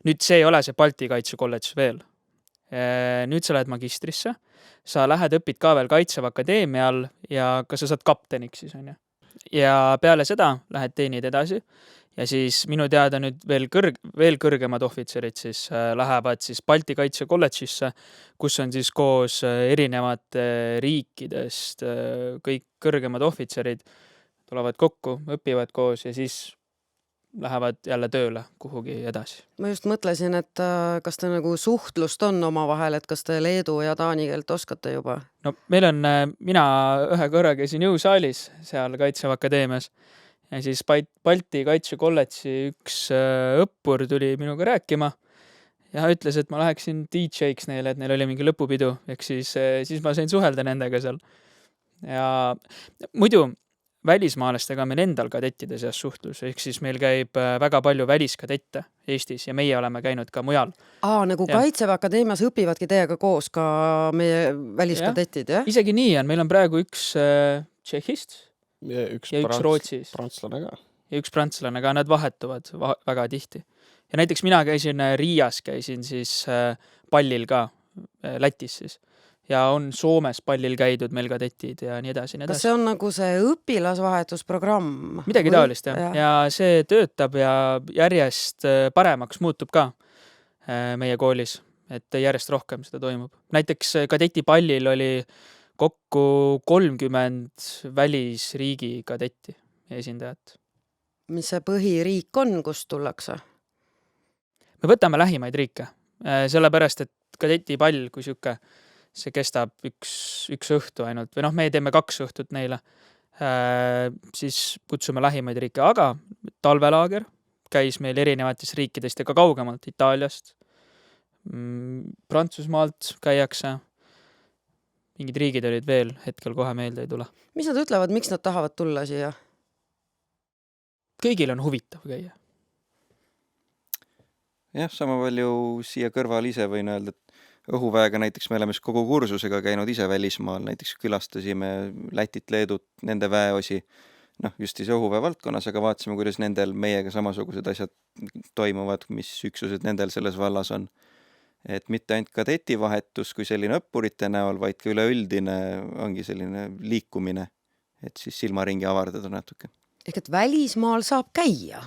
Nüüd see ei ole see Balti Kaitsekolledž veel. Nüüd sa lähed magistrisse, sa lähed õpid ka veel Kaitseväe Akadeemia all ja ka sa saad kapteniks siis, on ju. Ja peale seda lähed teenid edasi ja siis minu teada nüüd veel kõrgemad ohvitserid siis lähevad siis Balti Kaitsekolledžisse, kus on siis koos erinevate riikidest kõik kõrgemad ohvitserid tulevad kokku, õpivad koos ja siis lähevad jälle tööle kuhugi edasi. Ma just mõtlesin, et kas te nagu suhtlust on oma vahel, et kas te leedu ja taani keelt oskate juba? No meil on, mina ühe korra käisin jõusaalis seal Kaitseväe Akadeemias ja siis Balti Kaitsekolledži üks õppur tuli minuga rääkima ja ütles, et ma läheksin DJ-ks neile, et neil oli mingi lõpupidu, ehk siis ma sain suhelda nendega seal. Ja muidu välismaalastega meil endal kadettide seas suhtlus, ehk siis meil käib väga palju väliskadette Eestis ja meie oleme käinud ka mujal. Nagu Kaitseväe Akadeemias õpivadki teiega koos ka meie väliskadetid, jah? Isegi nii on, meil on praegu üks Tšehhist ja üks Rootsis. Prantslane ka. Ja üks prantslane ka, nad vahetuvad väga tihti. Ja näiteks mina käisin Riias, käisin siis pallil ka, Lätis siis. Ja on Soomes pallil käidud meil kadetid ja nii edasi. Kas see on nagu see õpilasvahetusprogramm? Midagi taolist, jah. Ja see töötab ja järjest paremaks muutub ka meie koolis, et järjest rohkem seda toimub. Näiteks kadeti pallil oli kokku 30 välisriigi kadetti esindajat. Mis see põhiriik on, kust tullakse? Me võtame lähimaid riike, sellepärast, et kadeti pall, kui siuke see kestab üks õhtu ainult, või noh, me teeme 2 õhtut neile, siis kutsume lähimaid riike, aga talvelaager käis meil erinevatest riikidest ja ka kaugemalt Itaaliast, Prantsusmaalt käiakse, mingid riigid olid veel, hetkel kohe meelde ei tule. Mis nad ütlevad, miks nad tahavad tulla siia? Kõigil on huvitav käia. Jah, sama palju siia kõrval ise võin öelda, et õhuväega näiteks me oleme kogu kursusega käinud ise välismaal, näiteks külastasime Lätit, Leedut, nende väeosi, noh, just siis õhuväe valdkonnas, aga vaatasime, kuidas nendel meiega samasugused asjad toimuvad, mis üksused nendel selles vallas on. Et mitte ainult kadetivahetus kui selline õppurite näol, vaid ka üleüldine ongi selline liikumine, et siis silmaringi avardada natuke. Ehk et välismaal saab käia?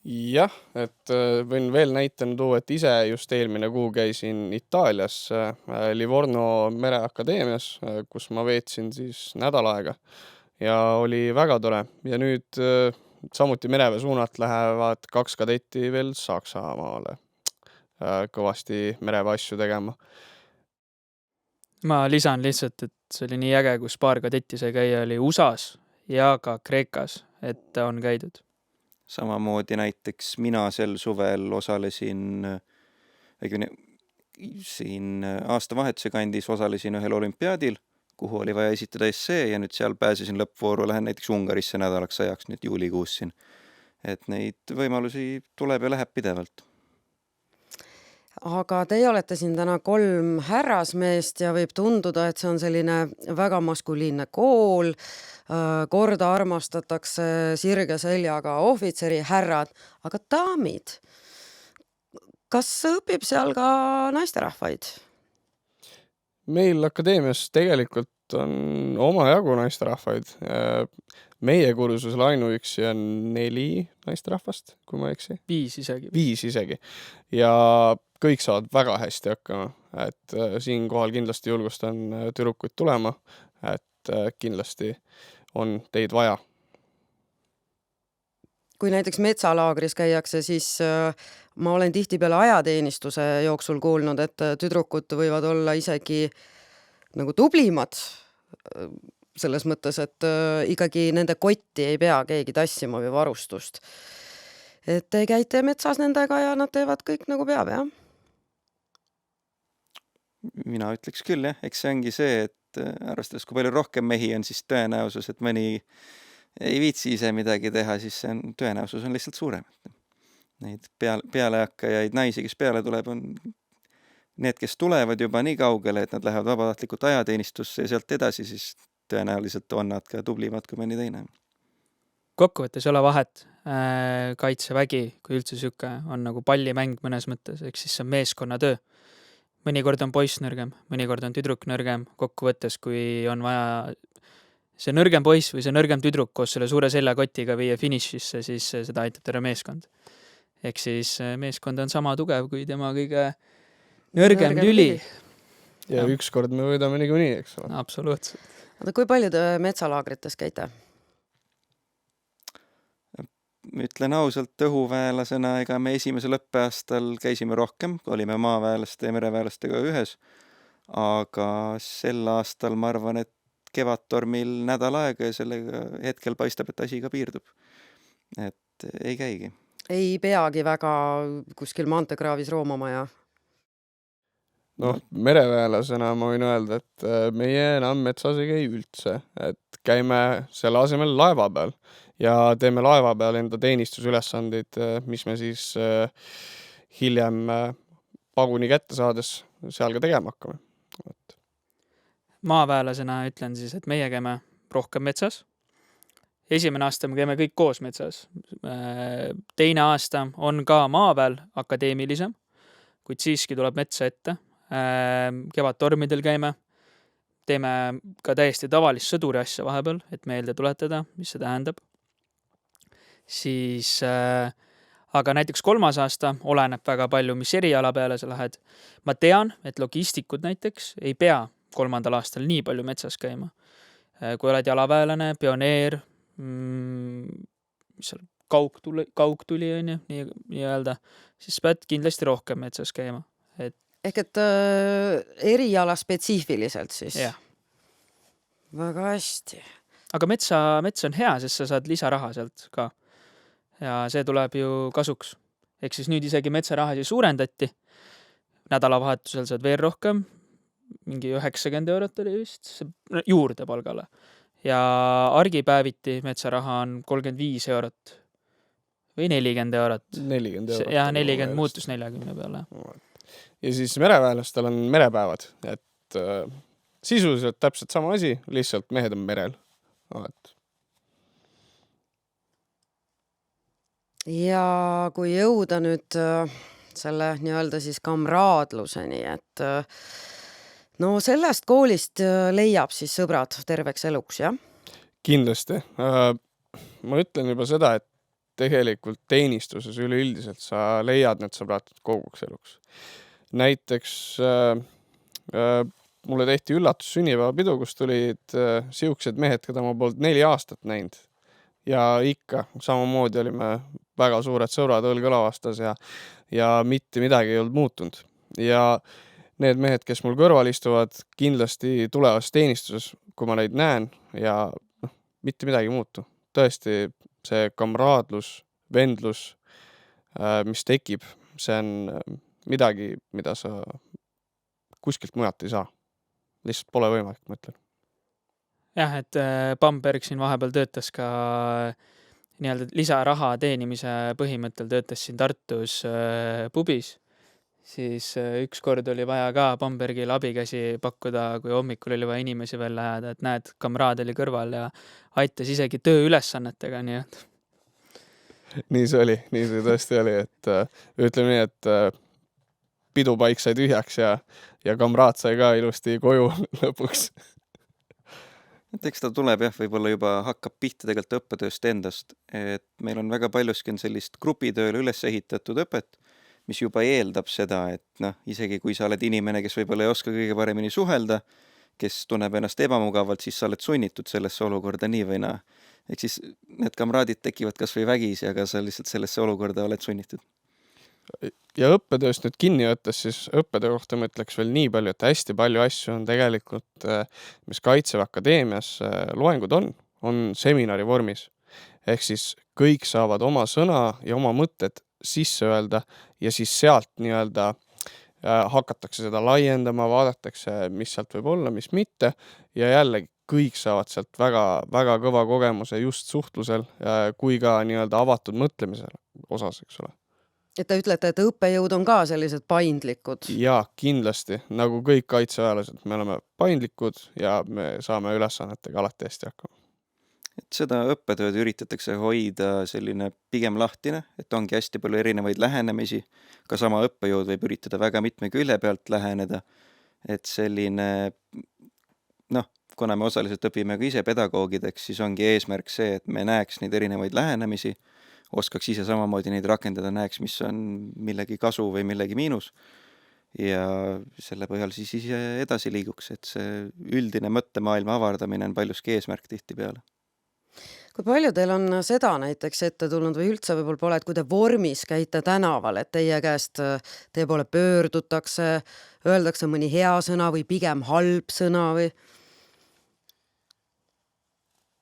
Jah, et võin veel näitena tuua, et ise just eelmine kuu käisin Itaalias Livorno mereakadeemias, kus ma veetsin siis nädal aega ja oli väga tore. Ja nüüd samuti mereväe suunalt lähevad 2 kadetti veel Saksamaale kõvasti mereväe asju tegema. Ma lisan lihtsalt, et see oli nii äge, kus paar kadetti sai käia, oli USAs ja ka Kreekas, et on käidud. Samamoodi näiteks mina sel suvel osalesin siin aastavahetuse kandis osalesin ühel olümpiaadil, kuhu oli vaja esitada essee ja nüüd seal pääsesin lõppvooru, lähen näiteks Ungarisse nädalaks ajaks nüüd juulikuus siin. Et neid võimalusi tuleb ja läheb pidevalt. Aga teie olete siin täna 3 härrasmeest ja võib tunduda, et see on selline väga maskuliinne kool, korda armastatakse sirge seljaga ohvitseri härrad, aga daamid, kas õpib seal ka naisterahvaid? Meil akadeemias tegelikult on omajagu naisterahvaid. Meie kursusel ainuüksi on 4 naisterahvast, kui ma ei eksi. 5 isegi. 5 isegi. Ja kõik saavad väga hästi hakkama. Et siinkohal kindlasti julgustan tüdrukuid tulema, et kindlasti on teid vaja. Kui näiteks metsalaagris käiakse, siis ma olen tihtipeale ajateenistuse jooksul kuulnud, et tüdrukud võivad olla isegi nagu tublimad selles mõttes, et ikkagi nende kotti ei pea keegi tassima või varustust. Et te käite metsas nendega ja nad teevad kõik nagu peab, jah? Mina ütleks küll, jah. Eks see ongi see, et arvestades, kui palju rohkem mehi on, siis tõenäosus, et mõni ei viitsi ise midagi teha, siis see tõenäosus on lihtsalt suurem. Neid pealehakkajaid naisi, kes peale tuleb, on need, kes tulevad juba nii kaugele, et nad lähevad vabatahtlikult ajateenistusse ja sealt edasi, siis tõenäoliselt on nad ka tublimad kui mõni teine. Kokkuvõttes ei ole vahet. Kaitsevägi, kui üldse süke, on nagu pallimäng mõnes mõttes, ehk siis see on meeskonnatöö. Mõnikord on poiss nõrgem, mõnikord on tüdruk nõrgem. Kokkuvõttes, kui on vaja see nõrgem poiss või see nõrgem tüdruk koos selle suure seljakotiga viia finišisse, siis seda aitab terve meeskond. Ehk siis meeskond on sama tugev kui tema kõige nõrgem lüli. Ja ükskord me võidame niikuinii, eks ole. Absoluutselt. Aga kui palju te metsalaagrites käite? Ütlen ausalt, õhuväelasena, ega me esimesel õppeaastal käisime rohkem, olime maaväelaste ja mereväelastega ühes, aga sel aastal ma arvan, et kevadtormil nädal aega ja sellega hetkel paistab, et asi ka piirdub. Et ei käigi. Ei peagi väga kuskil maanteekraavis roomama ja... No, mereväelasena ma võin öelda, et meie enam metsas ei käi üldse, et käime selle asemel laeva peal ja teeme laeva peal enda teenistusülesandeid, mis me siis hiljem paguni kätte saades seal ka tegema hakkame. Maaväelasena ütlen siis, et meie käime rohkem metsas. Esimene aasta me käime kõik koos metsas. Teine aasta on ka maaväel akadeemilisem, kuid siiski tuleb metsa ette. Kevadtormidel käime, teeme ka täiesti tavalist sõduri asja vahepeal, et meelde tuletada, mis see tähendab. Siis, aga näiteks 3. aasta oleneb väga palju, mis eriala peale sa lähed. Ma tean, et logistikud näiteks ei pea 3. aastal nii palju metsas käima. Kui oled jalaväelane, pioneer, kaugtuli on ju, nii öelda, siis pead kindlasti rohkem metsas käima. Ehk et eriala spetsiifiliselt siis? Jah. Väga hästi. Aga metsa on hea, sest sa saad lisaraha sealt ka. Ja see tuleb ju kasuks. Ehk siis nüüd isegi metsarahasi suurendati. Nädalavahetusel saad veel rohkem. Mingi 90 eurot oli vist juurde palgale. Ja argipäeviti metsaraha on 35 eurot. Või 40 eurot. 40 eurot. Ja 40 muutus 40 peale. Ja siis mereväelastel on merepäevad, et sisuliselt täpselt sama asi, lihtsalt mehed on merel. Ja kui jõuda nüüd selle nii-öelda siis kamraadluseni, et no sellest koolist leiab siis sõbrad terveks eluks, jah? Kindlasti. Ma ütlen juba seda, et tegelikult teenistuses üleüldiselt sa leiad need sõbrad koguks eluks. Näiteks mulle tehti üllatus sünnipäevapidu, kus tulid siuksed mehed, keda ma poolt 4 aastat näinud. Ja ikka samamoodi olime väga suured sõbrad õlg-õla vastas ja mitte midagi ei olnud muutunud. Ja need mehed, kes mul kõrval istuvad, kindlasti tulevas teenistuses, kui ma neid näen ja mitte midagi ei muutu. Tõesti, see kamraadlus, vendlus, mis tekib, see on midagi, mida sa kuskilt mujalt ei saa. Lihtsalt pole võimalik, ma ütlen. jah, et Bamberg siin vahepeal töötas ka nii-öelda lisaraha teenimise põhimõttel, töötas siin Tartus pubis, siis ükskord oli vaja ka Bambergil abikäsi pakkuda, kui hommikul oli vaja inimesi veel läheda, et näed, kamraad oli kõrval ja aitas isegi tööülesannetega, nii et Nii see tõesti oli, et ütleme nii, et pidupaik sai tühjaks ja kamraad sai ka ilusti koju lõpuks. et eks ta tuleb jah, võib-olla juba hakkab pihta tegelikult õppetööst endast, et meil on väga paljuski on sellist grupitööle üles ehitatud õpet, mis juba eeldab seda, et noh, isegi kui sa oled inimene, kes võib-olla ei oska kõige paremini suhelda, kes tunneb ennast ebamugavalt, siis sa oled sunnitud sellesse olukorda nii või naa. Ehk siis need kamraadid tekivad kas või vägisi, aga sa lihtsalt sellesse olukorda oled sunnitud. Ja õppetööst nüüd kinni võttes, siis õppetöö kohta ma ütleks veel nii palju, et hästi palju asju on tegelikult, mis Kaitseväe Akadeemias loengud on seminari vormis. Ehk siis kõik saavad oma sõna ja oma mõtted sisse öelda ja siis sealt nii-öelda hakatakse seda laiendama, vaadatakse, mis sealt võib olla, mis mitte ja jällegi kõik saavad sealt väga kõva kogemuse just suhtlusel kui ka nii-öelda avatud mõtlemisel osas, eks ole. Et te ütlete, et õppejõud on ka sellised paindlikud. Ja kindlasti, nagu kõik kaitseväelased, me oleme paindlikud ja me saame ülesannetega alati hästi hakkama. Et seda õppetööd üritatakse hoida selline pigem lahtine, et ongi hästi palju erinevaid lähenemisi, ka sama õppejõud võib üritada väga mitme külje pealt läheneda, et selline, noh, kuna me osaliselt õpime ka ise pedagoogideks, siis ongi eesmärk see, et me näeks neid erinevaid lähenemisi, oskaks ise samamoodi neid rakendada, näeks, mis on millegi kasu või millegi miinus ja selle põhjal siis ise edasi liiguks, et see üldine mõttemaailma avardamine on paljuski eesmärk tihtipeale. Kui palju teil on seda näiteks ette tulnud või üldse võib-olla pole, et kui te vormis käite tänaval, et teie käest teie poole pöördutakse, öeldakse mõni hea sõna või pigem halb sõna või?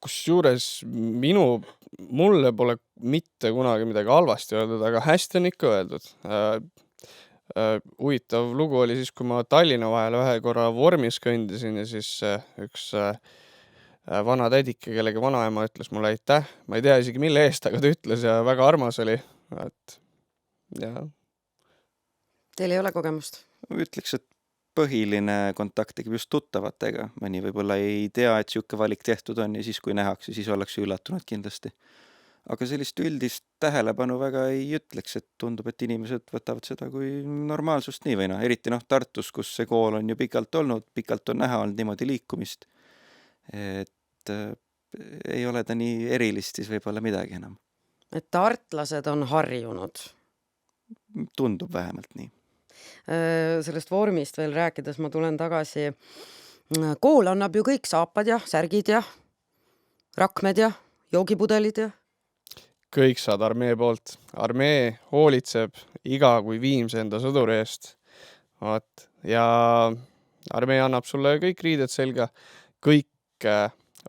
Kusjuures mulle pole mitte kunagi midagi halvasti öeldud, aga hästi on ikka öeldud. Huvitav lugu oli siis, kui ma Tallinna vahel ühe korra vormis kõndisin ja siis üks vana tädike, kellega vanaema ütles mulle aitäh. Ma ei tea isegi mille eest, aga ta ütles ja väga armas oli. Et, ja. Teil ei ole kogemust? Ütleks, et põhiline kontakt tekib just tuttavatega. Mõni võib-olla ei tea, et siuke valik tehtud on ja siis, kui nähakse, siis ollakse üllatunud kindlasti. Aga sellist üldist tähelepanu väga ei ütleks, et tundub, et inimesed võtavad seda kui normaalsust nii või noh. Eriti Tartus, kus see kool on ju pikalt olnud, pikalt on näha olnud niimoodi liikumist. Et ei ole ta nii erilist siis võib-olla midagi enam. Et tartlased on harjunud? Tundub vähemalt nii. Sellest vormist veel rääkides ma tulen tagasi. Kool annab ju kõik saapad ja särgid ja rakmed ja joogipudelid ja kõik saad armee poolt. Armee hoolitseb iga kui viimse enda sõduri eest. Ja armee annab sulle kõik riided selga, kõik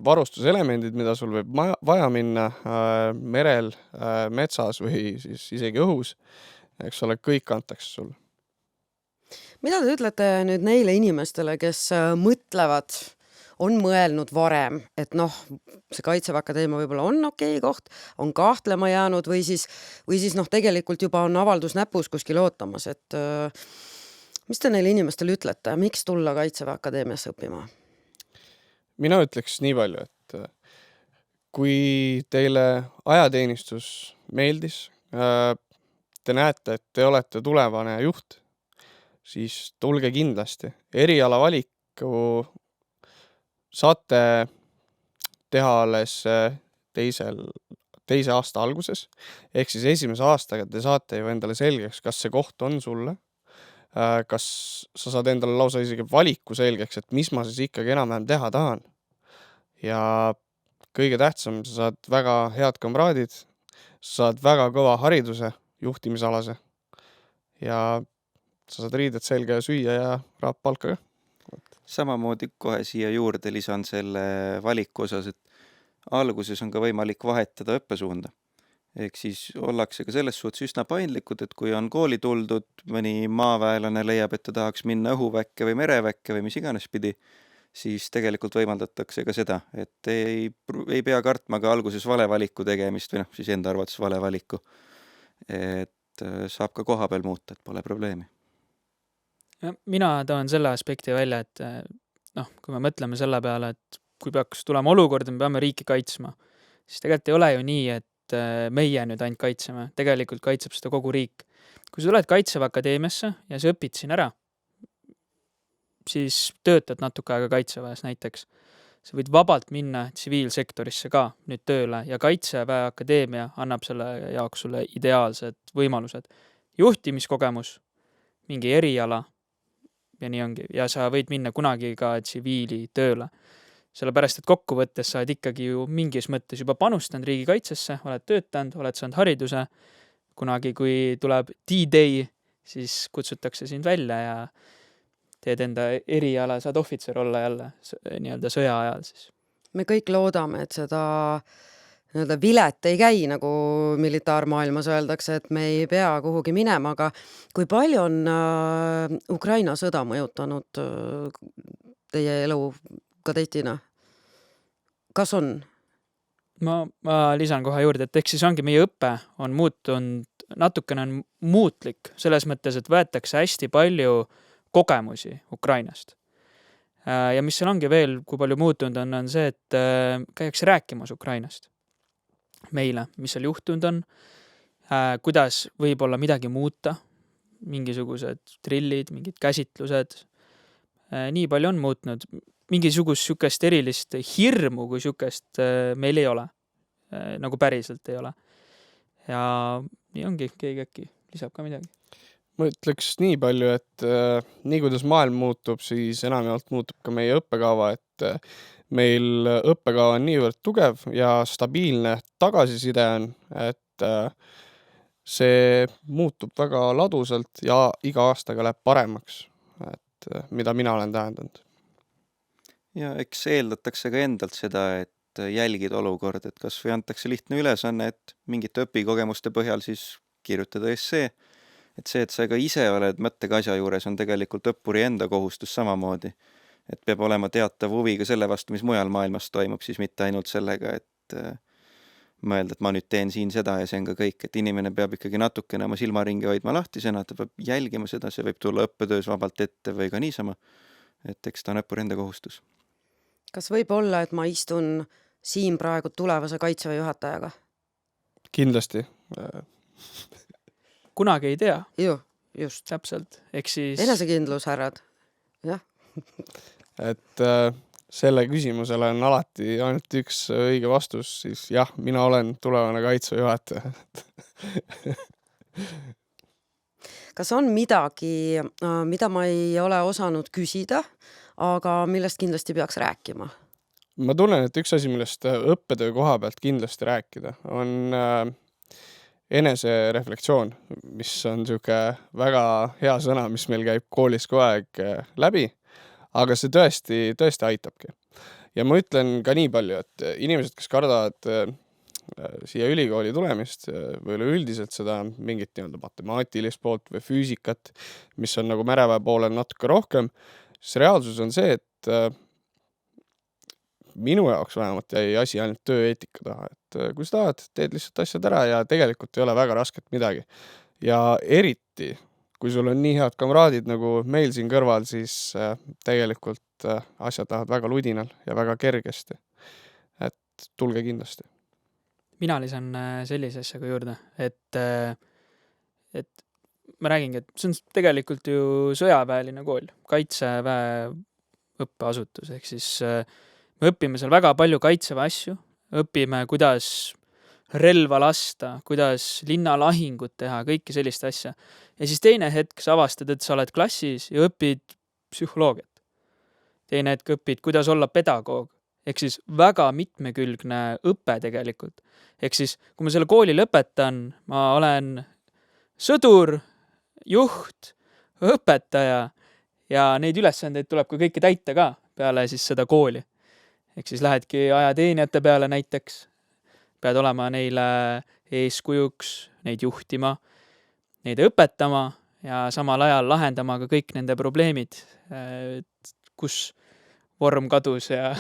varustuselemendid, mida sul võib vaja minna merel, metsas või siis isegi õhus. Eks ole, kõik antakse sulle. Mida te ütlete nüüd neile inimestele, kes mõtlevad, on mõelnud varem, et noh, see Kaitseväe Akadeemia võib-olla on okei koht, on kahtlema jäänud või siis noh, tegelikult juba on avaldus näpus kuskil ootamas, et mis te neile inimestele ütlete, miks tulla Kaitseväe Akadeemiasse õppima? Mina ütleks nii palju, et kui teile ajateenistus meeldis, te näete, et te olete tulevane juht, siis tulge kindlasti. Eriala valiku saate teha alles teise aasta alguses. Ehk siis esimese aastaga te saate ju endale selgeks, kas see koht on sulle. Kas sa saad endale lausa isegi valiku selgeks, et mis ma siis ikkagi enam-vähem teha tahan. Ja kõige tähtsam, sa saad väga head kamraadid, sa saad väga kõva hariduse juhtimisalase ja sa saad riided selga ja süüa ja raap palka ka. Samamoodi kohe siia juurde lisan selle valiku osas, et alguses on ka võimalik vahetada õppesuunda. Ehk siis ollakse ka selles suhtes üsna paindlikud, et kui on kooli tuldud, mõni maaväelane leiab, et ta tahaks minna õhuväkke või mereväkke või mis iganes pidi, siis tegelikult võimaldatakse ka seda, et ei pea kartma ka alguses vale valiku tegemist või siis enda arvates vale valiku. Et saab ka koha peal muuta, et pole probleemi. Mina toon selle aspekti välja, et kui me mõtleme selle peale, et kui peaks tulema olukord, me peame riiki kaitsma, siis tegelikult ei ole ju nii, et meie nüüd ainult kaitseme. Tegelikult kaitseb seda kogu riik. Kui sa tuled Kaitseväe Akadeemiasse ja sa õpid siin ära, siis töötad natuke aega Kaitseväes näiteks. Sa võid vabalt minna tsiviilsektorisse ka nüüd tööle ja Kaitseväe Akadeemia annab selle jaoks sulle ideaalsed võimalused. Juhtimiskogemus, mingi eriala ja nii ongi. Ja sa võid minna kunagi ka tsiviili tööle. Sellepärast, et kokkuvõttes sa oled ikkagi ju mingis mõttes juba panustanud riigikaitsesse, oled töötanud, oled saanud hariduse. Kunagi, kui tuleb D-Day, siis kutsutakse sind välja ja teed enda eriala, saad ohvitser olla jälle nii-öelda sõja ajal siis. Me kõik loodame, et seda nii-öelda vilet ei käi, nagu militaarmaailmas öeldakse, et me ei pea kuhugi minema, aga kui palju on Ukraina sõda mõjutanud teie elu kadetina? Kas on? Ma lisan kohe juurde, et eks siis ongi meie õppe on muutunud, natukene on muutlik selles mõttes, et võetakse hästi palju kogemusi Ukrainast. Ja mis seal ongi veel, kui palju muutunud on see, et käiakse rääkimas Ukrainast meile, mis seal juhtunud on, kuidas võib-olla midagi muuta, mingisugused trillid, mingid käsitlused. Nii palju on muutnud. Mingisugust sükest erilist hirmu, kui sükest meil ei ole. Nagu päriselt ei ole. Ja nii ongi, keegi äkki lisab ka midagi. Ma ütleks nii palju, et nii kuidas maailm muutub, siis enamjaolt muutub ka meie õppekava, et meil õppekava on niivõrd tugev ja stabiilne tagasiside on, et see muutub väga ladusalt ja iga aastaga läheb paremaks, et mida mina olen tähendanud. Ja eks eeldatakse ka endalt seda, et jälgida olukord, et kas või antakse lihtne ülesanne, et mingite õpikogemuste põhjal siis kirjutada essee. Et see, et sa ka ise oled mõttega asja juures, on tegelikult õppuri enda kohustus samamoodi. Et peab olema teatav huvi ka selle vastu, mis mujal maailmas toimub, siis mitte ainult sellega, et mõelda, et ma nüüd teen siin seda ja see on ka kõik. Et inimene peab ikkagi natukene oma silmaringi hoidma lahtisena, ta peab jälgima seda, see võib tulla õppetöös vabalt ette või ka niisama. Et eks ta on õppuri enda kohustus. Kas võib olla, et ma istun siin praegu tulevase Kaitseväe juhatajaga? Kindlasti. Kunagi ei tea. Ju, just. Täpselt. Eks siis... Enesekindlus, härrad. Jah. Et selle küsimusele on alati ainult üks õige vastus, siis jah, mina olen tulevane Kaitseväe juhataja. Kas on midagi, mida ma ei ole osanud küsida, aga millest kindlasti peaks rääkima? Ma tunnen, et üks asi, millest õppetöö koha pealt kindlasti rääkida, on enesereflektsioon, mis on siuke väga hea sõna, mis meil käib koolis kogu aeg läbi, aga see tõesti aitabki. Ja ma ütlen ka nii palju, et inimesed, kes kardavad siia ülikooli tulemist või üldiselt seda mingit nii-öelda matemaatilist poolt või füüsikat, mis on nagu mereväe poolel natuke rohkem, siis reaalsus on see, et minu jaoks vähemalt jäi asi ainult tööeetika taha, et kui sa tahad, teed lihtsalt asjad ära ja tegelikult ei ole väga rasket midagi. Ja eriti, kui sul on nii head kamraadid nagu meil siin kõrval, siis tegelikult asjad lähevad väga ludinal ja väga kergesti. Et tulge kindlasti. Mina lisan sellise asjaga juurde, et ma räägingi, et see on tegelikult ju sõjaväeline kool, Kaitseväe õppeasutus, ehk siis me õpime seal väga palju Kaitseväe asju, õpime, kuidas relva lasta, kuidas linnalahingut teha, kõiki sellist asja. Ja siis teine hetk sa avastad, et sa oled klassis ja õpid psühholoogiat. Teine hetk õpid, kuidas olla pedagoog. Ehk siis väga mitmekülgne õpe tegelikult. Ehk siis, kui ma selle kooli lõpetan, ma olen sõdur, juht, õpetaja ja neid ülesandeid tuleb ka kõike täita ka peale siis seda kooli. Ehk siis lähedki ajateenijate peale näiteks, pead olema neile eeskujuks, neid juhtima, neid õpetama ja samal ajal lahendama ka kõik nende probleemid, kus vorm kadus ja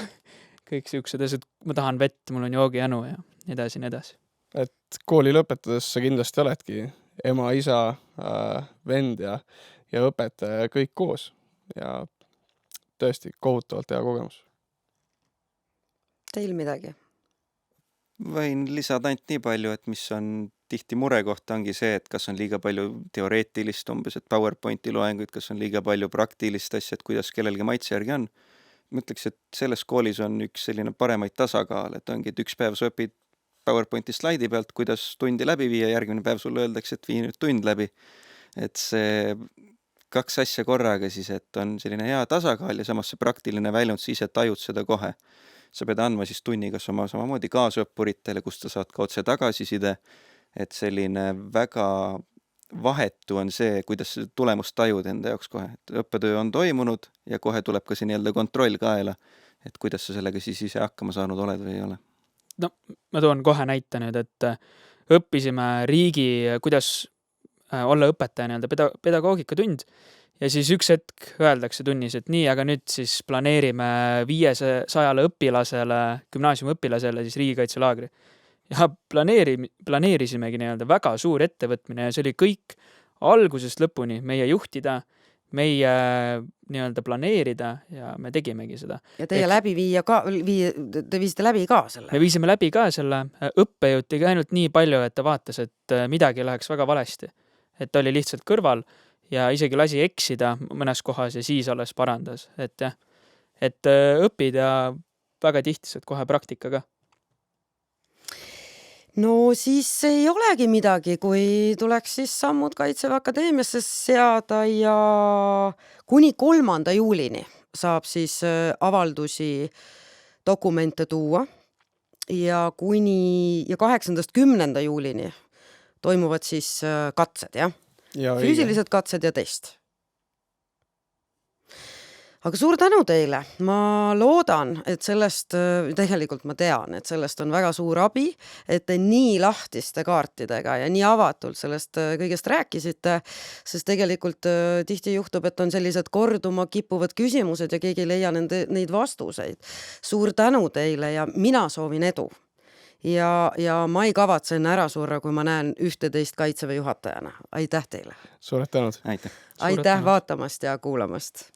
kõik siuksed asjad, ma tahan vett, mul on joogijanu ja nii edasi, nii edasi. Et kooli lõpetades sa kindlasti oledki ema, isa, vend ja õpetaja kõik koos ja tõesti kohutavalt hea kogemus. Teil midagi? Võin lisada ainult nii palju, et mis on tihti murekoht ongi see, et kas on liiga palju teoreetilist umbes, et PowerPointi loenguid, kas on liiga palju praktilist asja, et kuidas kellelgi maitse järgi on. Ma ütleks, et selles koolis on üks selline paremaid tasakaal, et ongi, et üks päev sa õpid PowerPointi slaidi pealt, kuidas tundi läbi viia, järgmine päev sulle öeldakse, et vii nüüd tund läbi. Et see 2 asja korraga siis, et on selline hea tasakaal ja samas see praktiline väljund siis, et tajud seda kohe. Sa pead andma siis tunni kas oma samamoodi kaasõppuritele, kust sa saad ka otse tagasiside, et selline väga vahetu on see, kuidas tulemust tajud enda jaoks kohe. Et õppetöö on toimunud ja kohe tuleb ka see nii-öelda kontroll kaela, et kuidas sa sellega siis ise hakkama saanud oled või ei ole. No, ma toon kohe näite nüüd, et õppisime kuidas olla õpetaja nii-öelda pedagoogikatund ja siis üks hetk öeldakse tunnis, et nii, aga nüüd siis planeerime 500 õpilasele, gümnaasiumi õpilasele siis riigikaitselaagri. Ja planeerisimegi nii-öelda väga suur ettevõtmine ja see oli kõik algusest lõpuni meie juhtida, meie nii-öelda planeerida ja me tegimegi seda. Ja teie te viisite läbi ka selle? Me viisime läbi ka selle, õppejõud tegi ainult nii palju, et ta vaatas, et midagi läheks väga valesti. Et ta oli lihtsalt kõrval ja isegi lasi eksida mõnes kohas ja siis alles parandas. Et õpid ja väga tihti saad kohe praktika ka. No siis ei olegi midagi, kui tuleks siis sammud Kaitseväe Akadeemiasse seada ja kuni 3. juulini saab siis avaldusi, dokumente tuua ja 8.–10. juulini toimuvad siis katsed, jah? Ja füüsilised katsed ja test. Aga suur tänu teile. Ma loodan, et sellest, tegelikult ma tean, et sellest on väga suur abi, et te nii lahtiste kaartidega ja nii avatult sellest kõigest rääkisite, sest tegelikult tihti juhtub, et on sellised korduma kippuvad küsimused ja keegi ei leia neid vastuseid. Suur tänu teile ja mina soovin edu. Ja ma ei kavatse enne ära surra, kui ma näen 11 Kaitseväe juhatajana. Aitäh teile. Suured tänud. Aitäh. Aitäh vaatamast ja kuulamast.